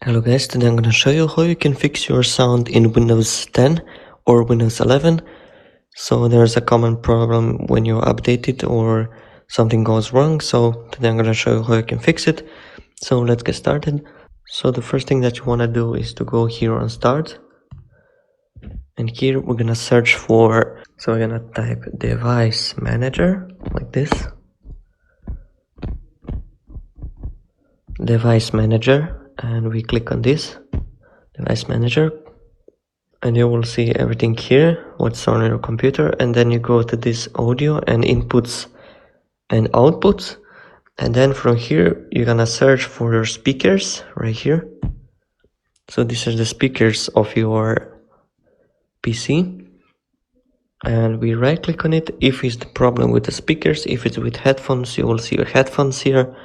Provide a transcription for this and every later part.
Hello guys, today I'm going to show you how you can fix your sound in Windows 10 or Windows 11. So there's a common problem when you update it or something goes wrong. So today I'm going to show you how you can fix it. So let's get started. So the first thing that you want to do is to go here on Start. And here we're going to search for, so we're going to type Device Manager like this. Device Manager. And we click on this Device Manager, and you will see everything here, what's on your computer, and then you go to this audio and inputs and outputs, and then from here you're gonna search for your speakers right here. So these are the speakers of your PC, and we right click on it if it's the problem with the speakers. If it's with headphones, you will see your headphones here,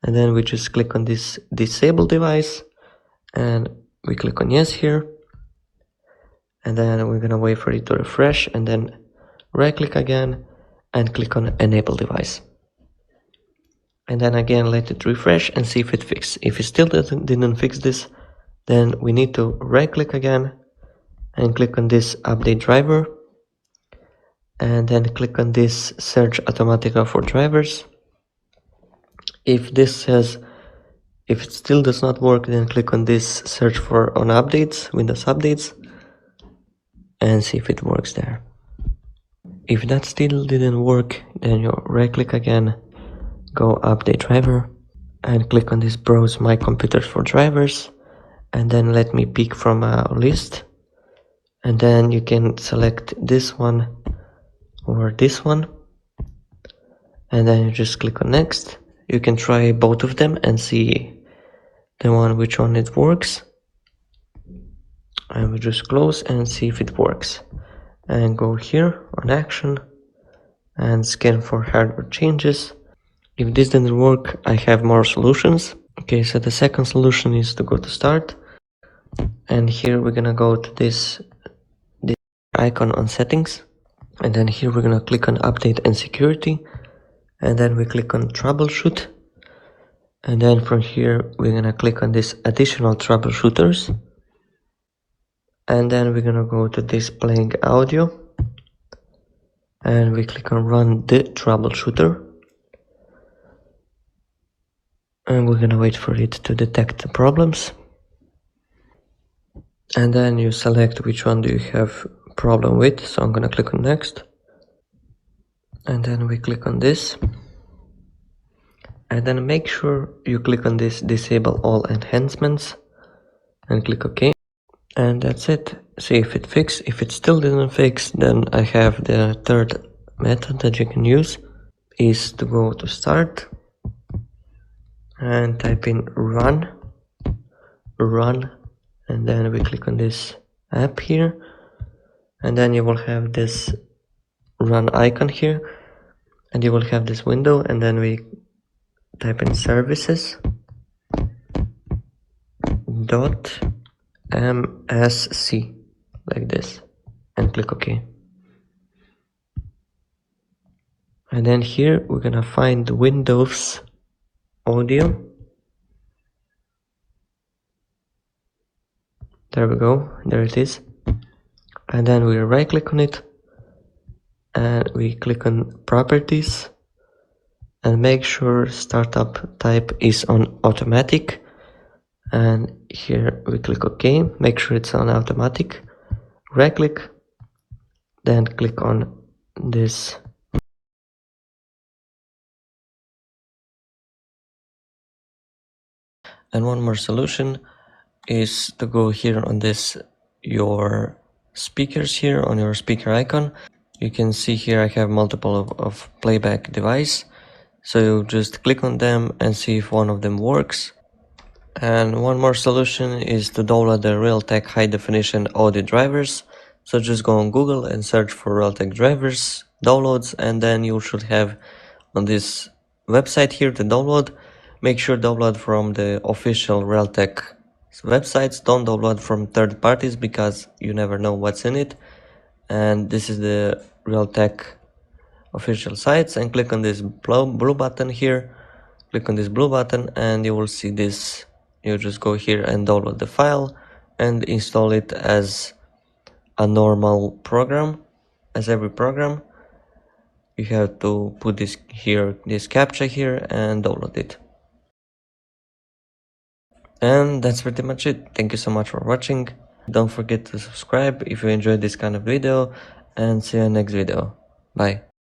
and then we just click on this disable device and we click on yes here, and then we're gonna wait for it to refresh, and then right click again and click on enable device, and then again let it refresh and see if it fixed. If it still didn't fix this, then we need to right click again and click on this update driver, and then click on this search automatica for drivers. If this says, if it still does not work, then click on this search for on updates, Windows updates, and see if it works there. If that still didn't work, then you right click again, go update driver, and click on this browse my computers for drivers, and then let me pick from a list, and then you can select this one or this one, and then you just click on next. You can try both of them and see which one it works, and we just close and see if it works, and go here on action and scan for hardware changes. If this didn't work, I have more solutions. Okay, so the second solution is to go to Start, and here we're gonna go to this icon on settings, and then here we're gonna click on update and security, and then we click on troubleshoot, and then from here we're gonna click on this additional troubleshooters, and then we're gonna go to this playing audio, and we click on run the troubleshooter, and we're gonna wait for it to detect the problems, and then you select which one do you have problem with. So I'm gonna click on next, and then we click on this, and then make sure you click on this disable all enhancements and click OK, and that's it. See if it fixed. If it still didn't fix, then I have the third method that you can use, is to go to Start and type in run, and then we click on this app here, and then you will have this run icon here, and you will have this window, and then we type in services dot msc like this and click OK. And then here we're gonna find Windows audio. There we go, there it is. And then we right click on it and we click on properties, and make sure startup type is on automatic, and here we click OK, make sure it's on automatic, right click, then click on this and one more solution is to go here on this your speakers here on your speaker icon. You can see here I have multiple of playback device, so you just click on them and see if one of them works. And one more solution is to download the Realtek high definition audio drivers. So just go on Google and search for Realtek drivers downloads, and then you should have on this website here to download. Make sure download from the official Realtek websites, don't download from third parties because you never know what's in it. And this is the Realtek official sites, and click on this blue button here, click on this blue button, and you will see this you just go here and download the file and install it as a normal program, as every program. You have to put this here, this captcha here, and download it. And that's pretty much it. Thank you so much for watching. Don't forget to subscribe if you enjoyed this kind of video, and see you in the next video. Bye.